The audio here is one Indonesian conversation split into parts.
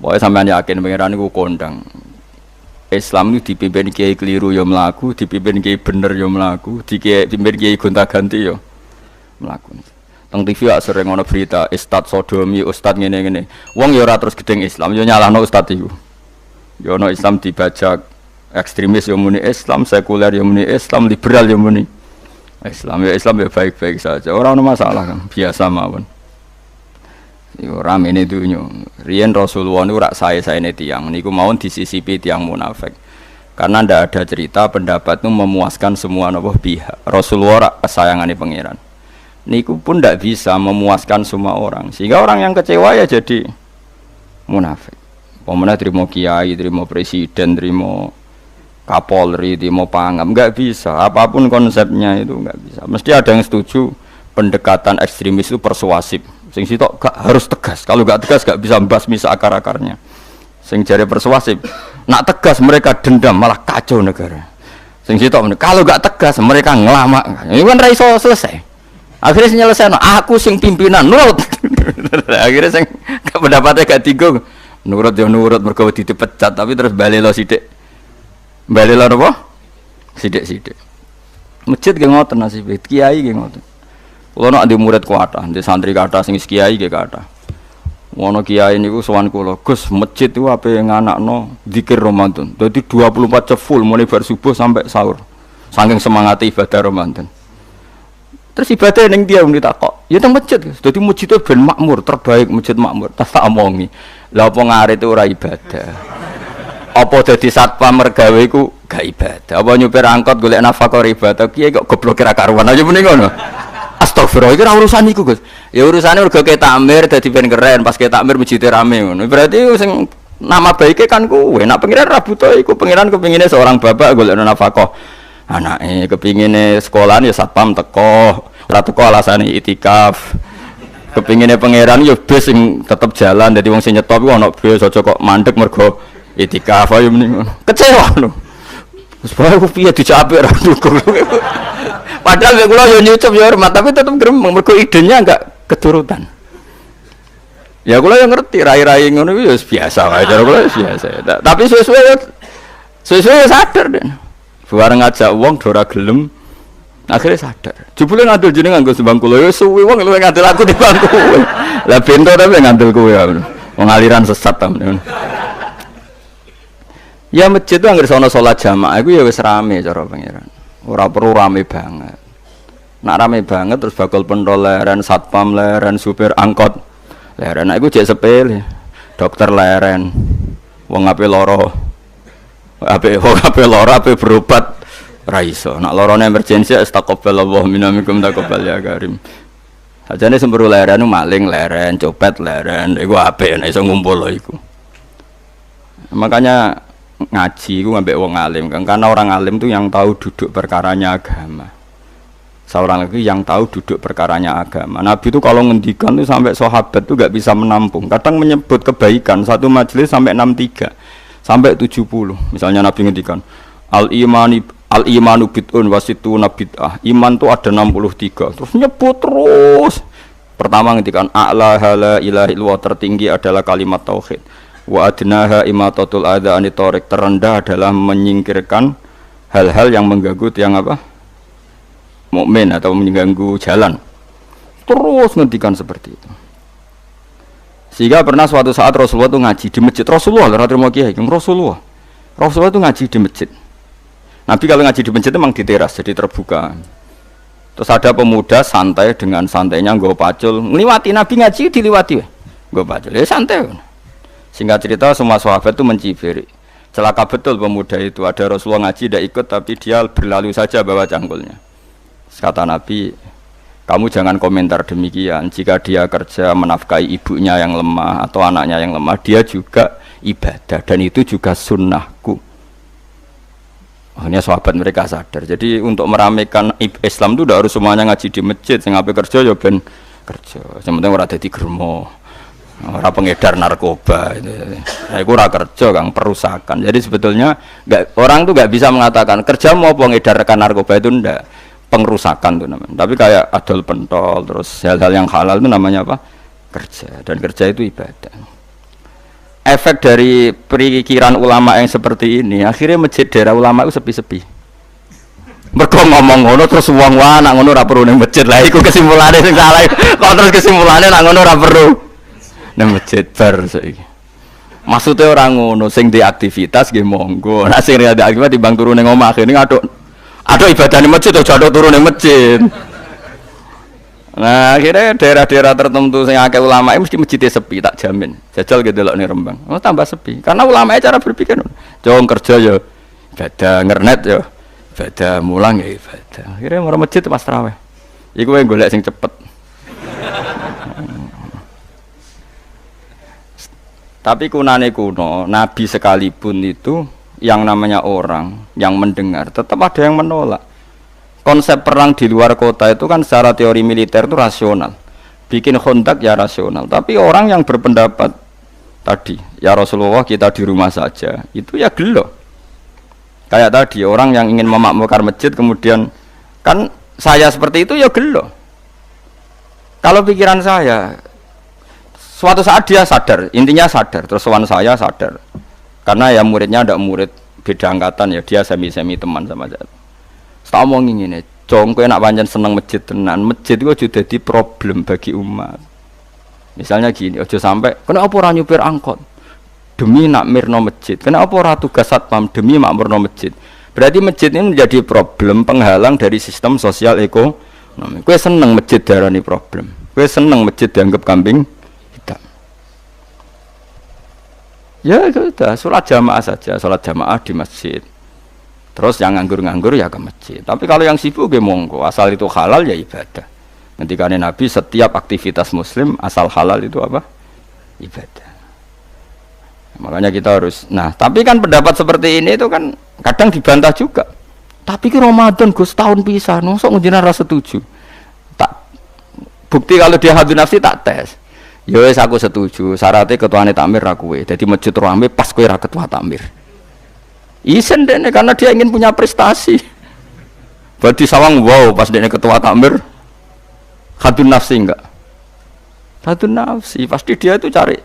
Pokoknya sampean yakin pangeran iku kondang. Islam itu dipimpin kiai keliru ya mlaku, dipimpin kiai bener ya mlaku, dipimpin kiai gonta-ganti ya mlaku. Teng TV sering ana berita ustad sodomi, ustad ngene-ngene. Wong ya ora terus gedeng Islam, ya nyalahno ustad iku. Ya ana Islam dibajak, ekstremis ya muni Islam, sekuler ya muni Islam, liberal ya muni Islam. Ya Islam ya baik-baik saja. Ora ana masalah kan, biasa mawon. Iku ramene dunyo. Riyen Rasulullah niku rak sae-saene tiyang niku mawon disisipi tiyang munafik. Karena ndak ada cerita pendapat itu memuaskan semua napa pihak. Rasulullah rak kesayangane pangeran. Niku pun ndak bisa memuaskan semua orang. Sehingga orang yang kecewa ya jadi munafik. Pemene trimo kiai, trimo presiden, trimo Kapolri, trimo pangam, enggak bisa. Apapun konsepnya itu enggak bisa. Mesti ada yang setuju pendekatan ekstremis itu persuasif. Sing sitok gak harus tegas. Kalau gak tegas gak bisa membasmi akar-akarnya. Sing jare persuasif, nak tegas mereka dendam malah kacau negara. Sing sitok kalau gak tegas mereka ngelamak. Ini kan ra iso selesai. Akhirnya nyelesaino aku sing pimpinan nurut. Akhirnya sing pendapatnya gak tigo. Nurut yo nurut mergo dipecat tapi terus balelo sithik. Balelo apa? Sithik-sithik. Masjid ge ngoten nasibe, kiai ge ngoten. Kulo nak di murid kuatah, di santri kata sing kiai ge kata. Wono kiai niku sowan kula, Gus, masjid itu ape nganakno zikir Ramadan. Dadi 24 jam full mulai bar subuh sampai sahur. Saking semangat ibadah Ramadan. Terus ibadah ning dia muni takok, ya teng masjid. Dadi masjid itu ben makmur, terbaik masjid makmur. Tak omongi. Lah apa ngarit itu ora ibadah. Apa dadi satpam mergawe iku gak ibadah. Apa nyupir angkot golek nafkah ibadah, kiai kok goblok kira karuan aja muni ngono. Astagfirullah, itu urusan iku Gus. Ya urusane mergo ke takmir dadi ben keren, pas ke takmir masjide rame ngono. Berarti sing nama baike kan kuwe. Nek pengiran ra butuh iku, pengiran kepingine seorang bapak golek nafkah. Anake kepingine sekolahan ya satpam teko, ora teko alasane itikaf. Kepingine pengiran ya bis sing tetep jalan, dadi wong sing nyetop iku ana bis aja kok mandek mergo itikaf ayo mending. Kecewa lho. Wis bae ku piye dicapik ra dukung. Padahal nek kula yo nyucup yo hormat, tapi tetep gremeng mergo idenya enggak keturutan. Ya kula yo ngerti rai-rai ngono iku yo biasa wae, cara kula biasa. Tapi suwe-suwe sadar den. Bareng ngajak wong do ora gelem, akhirnya sadar. Jebule ngandel jeneng nganggo sembang kula yo suwe wong luwih ngandel aku timbang kowe. Lah bento tapi ngandel kowe ya. Wong aliran sesat ta men. Ya masjid itu anggere sono salat jamaah iku ya wis rame cara pangeran. Ora perlu rame banget. Nak rame banget terus bakal pentol leren, satpam leren, supir angkot leren. Nah, iku jek sepele. Dokter leren. Wong ape lara. Ape lara ape berobat ra iso. Nak larane emergensi astagfirullah minamikum taqabbal ya karim. Ajane semburu leren maling leren, copet leren. Iku apik nek iso ngumpul lho iku. Makanya ngaji itu ngambil wong alim kan, karena orang alim itu yang tahu duduk perkaranya agama. Seorang lagi yang tahu duduk perkaranya agama. Nabi itu kalau ngendikan itu sampai sahabat itu gak bisa menampung. Kadang menyebut kebaikan satu majelis sampai 63 sampai 70. Misalnya Nabi ngendikan al imanu bid'un wasituna bid'ah. Iman itu ada 63. Terus nyebut terus. Pertama ngendikan a'la la ilaha illallah, tertinggi adalah kalimat tauhid. Wa adnaha imatatul adza anit thariq, terendah adalah menyingkirkan hal-hal yang mengganggu tiang apa? Mukmin atau mengganggu jalan. Terus ngendikan seperti itu. Sehingga pernah suatu saat Rasulullah itu ngaji di masjid. Rasulullah terima kiai, Rasulullah itu ngaji di masjid. Nabi kalau ngaji di masjid memang di teras jadi terbuka. Terus ada pemuda santai dengan santainya nggo pacul, ngliwati Nabi ngaji diliwati. Nggo pacul. Ya santai. Singkat cerita semua sahabat itu mencibir. Celaka betul pemuda itu. Ada Rasulullah ngaji tidak ikut tapi dia berlalu saja bawa cangkulnya. Kata Nabi, kamu jangan komentar demikian. Jika dia kerja menafkahi ibunya yang lemah atau anaknya yang lemah, dia juga ibadah dan itu juga sunnahku. Akhirnya sahabat mereka sadar. Jadi untuk meramaikan Islam itu tidak harus semuanya ngaji di masjid. Sing ape kerja ya ben kerja. Yang penting ora dadi germo. Orang pengedar narkoba itu, itu ora kerja kang perusakan. Jadi sebetulnya orang tuh nggak bisa mengatakan kerja mau pengedar narkoba itu ndak, pengrusakan tuh namanya. Tapi kayak adol pentol terus hal-hal yang halal itu namanya apa? Kerja. Dan kerja itu ibadah. efek dari pikiran ulama yang seperti ini, akhirnya masjid daerah ulama itu sepi-sepi. Mergo ngomong ngono terus wong wae nak ngono ora perlu ning masjid. Lah iku kesimpulane sing salah. Kok terus kesimpulane nak ngono ora perlu ning masjid bar saiki. Maksudnya orang ngono sing di aktivitas nggih monggo. Nek sing ada aktivitas timbang turu ning omah kene aduk ibadah ning masjid aja aduk turu ning masjid. Nah, akhirnya daerah-daerah tertentu sing akeh ulama mesti masjidnya sepi, tak jamin. Jajal gitu delok ning Rembang. Oh, tambah sepi. Karena ulama cara berpikir jong kerja ya ibadah, ngernet ya ibadah, mulang ya ibadah. Akhirnya mau masjid pas tarawih. Iku yang golek sing cepet. Tapi kunane kuno, Nabi sekalipun itu yang namanya orang yang mendengar tetap ada yang menolak. Konsep perang di luar kota itu kan secara teori militer itu rasional. Bikin kontak ya rasional. Tapi orang yang berpendapat tadi, ya Rasulullah kita di rumah saja, itu ya gelo. Kayak tadi orang yang ingin memakmurkan masjid kemudian kan saya seperti itu ya gelo. Kalau pikiran saya suatu saat dia sadar, intinya sadar, terus sowan saya sadar. Karena ya muridnya ada murid beda angkatan ya, dia semi-semi teman sama saya. Tak omongin ini, jong kowe nak pancen seneng masjid tenan, masjid itu aja dadi problem bagi umat. Misalnya gini, aja sampai kenapa ora nyupir angkot demi nak mirno masjid, kenapa ora tugas satpam demi makmurno masjid. Berarti masjid ini menjadi problem penghalang dari sistem sosial ekonomi. Kowe seneng masjid darani problem, kowe seneng masjid dianggap kambing hitam. Ya sudah, sholat jamaah saja, sholat jamaah di masjid. Terus yang nganggur-nganggur ya ke masjid. Tapi kalau yang sibuk ya monggo, asal itu halal ya ibadah. Ngendikane Nabi setiap aktivitas muslim asal halal itu apa? Ibadah. Makanya kita harus. Nah, tapi kan pendapat seperti ini itu kan kadang dibantah juga. Tapi ki Ramadan Gus tahun pisan, mosok njenengan ra setuju. Tak bukti kalau dia hadun nafsi tak tes. Ya wis aku setuju, syaratnya ketuane takmir ra kowe. Dadi masjid rame pas kowe ra ketua takmir. Isen dene karena dia ingin punya prestasi. Berarti sawang wow pas dene ketua takmir hadun nafsi enggak? Hadun nafsi pasti dia itu cari.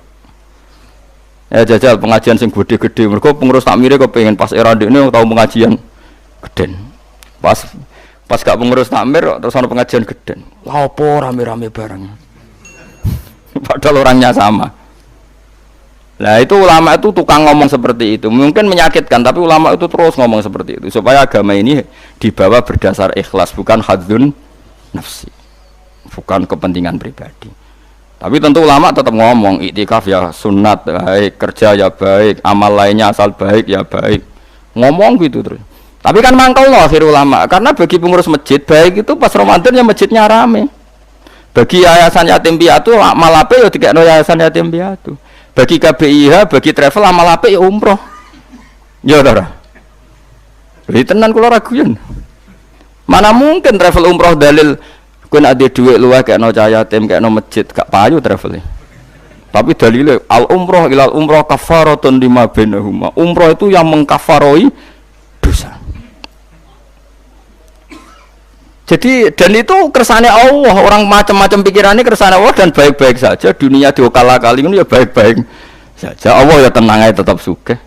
Ya jajal pengajian sing gede-gede. Mergo pengurus takmire kok pengen pas era dekne tau pengajian geden. Pas gak pengurus takmir terus ana pengajian geden. Lah opo rame-rame bareng. Padahal orangnya sama. Nah itu ulama itu tukang ngomong seperti itu, mungkin menyakitkan, tapi ulama itu terus ngomong seperti itu supaya agama ini dibawa berdasar ikhlas, bukan hadzun nafsi, bukan kepentingan pribadi. Tapi tentu ulama tetap ngomong iktikaf ya sunat baik, kerja ya baik, amal lainnya asal baik ya baik, ngomong gitu terus. Tapi kan mangkel loh akhir ulama, karena bagi pengurus masjid baik itu pas Ramadan ya masjidnya rame. Bagi yayasan yatim piatu malape ya dikekno yayasan yatim piatu. Bagi KBIH, bagi travel amal apik ya umroh. Ya ora. Jadi tenan kula raguyan. Mana mungkin travel umroh dalil kowe nek ade dhuwit luwih kekno cah yatim, kekno masjid, gak payu travel. Tapi dalile al umroh ilal umroh kafaratun lima bainahuma. Umroh itu yang mengkafaroi dosa. Jadi dan itu kersane Allah, orang macam-macam pikirannya kersane Allah dan baik-baik saja. Dunia diokal-akali itu ya baik-baik saja. Allah ya tenang aja tetap sugih.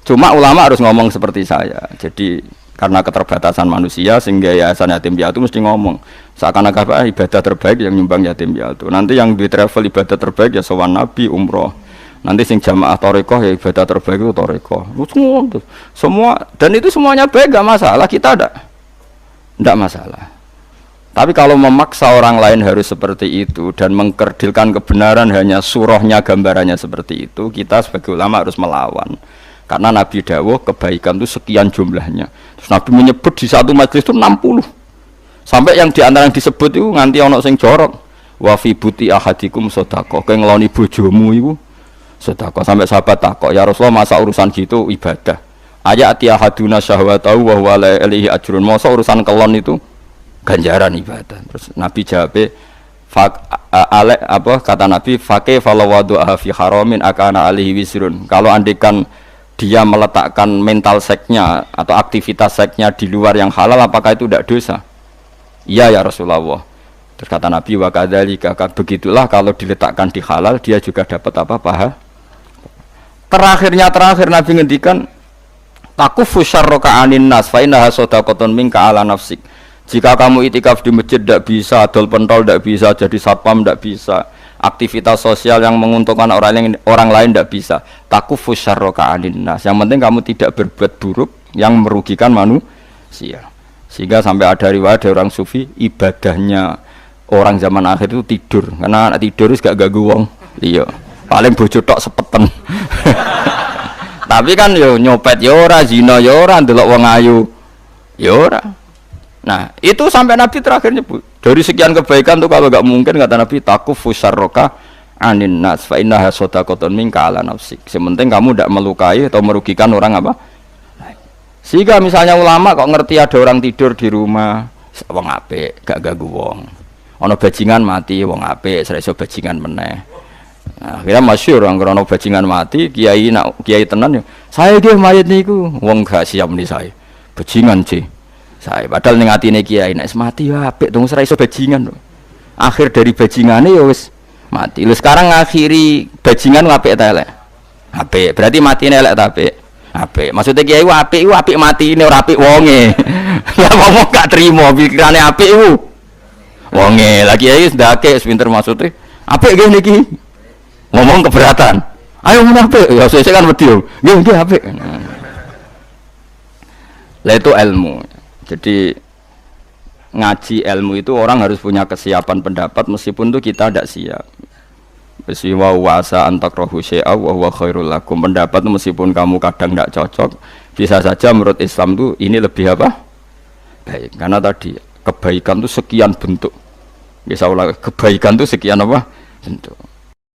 Cuma ulama harus ngomong seperti saya. Jadi karena keterbatasan manusia sehingga yayasan yatim piatu mesti ngomong seakan-akan ibadah terbaik yang nyumbang yatim piatu. Nanti yang di travel ibadah terbaik ya sowan Nabi umroh. Nanti sing jamaah thariqah ya ibadah terbaik itu thariqah. Semua dan itu semuanya baik gak masalah, kita tidak masalah. Tapi kalau memaksa orang lain harus seperti itu dan mengkerdilkan kebenaran hanya surahnya, gambarannya seperti itu, kita sebagai ulama harus melawan. Karena Nabi dawuh kebaikan itu sekian jumlahnya. Terus Nabi menyebut di satu majelis itu 60. Sampai yang diantara yang disebut itu nganti ono sing jorok. Wa fi buti ahadikum sedekah. Kowe ngeloni bojomu iku sedekah. Sampai sahabat takok, "Ya Rasulullah, masa urusan gitu ibadah?" Ayat ahaduna syahwatahu wa huwa la ilaihi ajrun. Masa urusan kelon itu ganjaran ibadah. Terus Nabi jawab kata Nabi faqih falawadu'a fi haramin akana alaihi wisrun. Kalau andekan dia meletakkan mental seksnya atau aktivitas seksnya di luar yang halal, apakah itu tidak dosa? Iya ya Rasulullah. Terus kata Nabi wa kadzalika, begitulah kalau diletakkan di halal dia juga dapat apa paha. terakhir Nabi ngendikan takufu syarraka anin nas fa innaha shadaqatun minka ala nafsik. Jika kamu itikaf di masjid tidak bisa, adol pentol tidak bisa, jadi satpam tidak bisa, aktivitas sosial yang menguntungkan orang lain tidak bisa. Takufu syarraka anin nas. Yang penting kamu tidak berbuat buruk yang merugikan manusia. Sehingga sampai ada riwayat dari orang sufi, ibadahnya orang zaman akhir itu tidur. Karena anak tidur itu gak ganggu wong. Iya. Paling bojo tok sepeten. Tapi kan yo nyopet yo ora, zina yo ora, ndelok wong ayu yo ora. Nah, itu sampai Nabi terakhir nyebut. Dari sekian kebaikan tuh kalau gak mungkin kata Nabi takufu syarraka anin nas fa innaha shadaqatun minka ala nafsik. Sementing kamu tidak melukai atau merugikan orang apa? Sehingga misalnya ulama kok ngerti ada orang tidur di rumah, wong apik, gak ganggu wong. Ana bajingan mati, wong apik, iso bajingan meneh. Nah, akhirnya masyhur orang krono bajingan mati, kiai tenan yo. Saya ge mayit niku, wong gak siap ni saya. Bajingan sih. Saya padahal ning atine kiai nek mati ya apik dong ora iso bajingan lho. Akhir dari bajingane ya wis mati. Lho sekarang ngakhiri bajingan apik ta elek? Apik. Berarti matine elek ta apik? Apik. Maksudnya kiai ku apik matine ora apik wonge. Lah wong gak trimo pikirane apik iku. Wonge lagi kiai wis ndake pinter maksudnya. Apik ngene iki. Ngomong keberatan. Ayo ngomong apik. Ya sesuk kan wedi yo. Nggih apik. Lah itu ilmu. Jadi ngaji ilmu itu orang harus punya kesiapan pendapat meskipun itu kita tidak siap. Wa wasa antakrahu syai'a wa huwa khairul lakum. Pendapat itu meskipun kamu kadang tidak cocok, bisa saja menurut Islam itu ini lebih apa? Baik. Karena tadi kebaikan itu sekian bentuk. Bisa ulang, kebaikan itu sekian apa? Bentuk.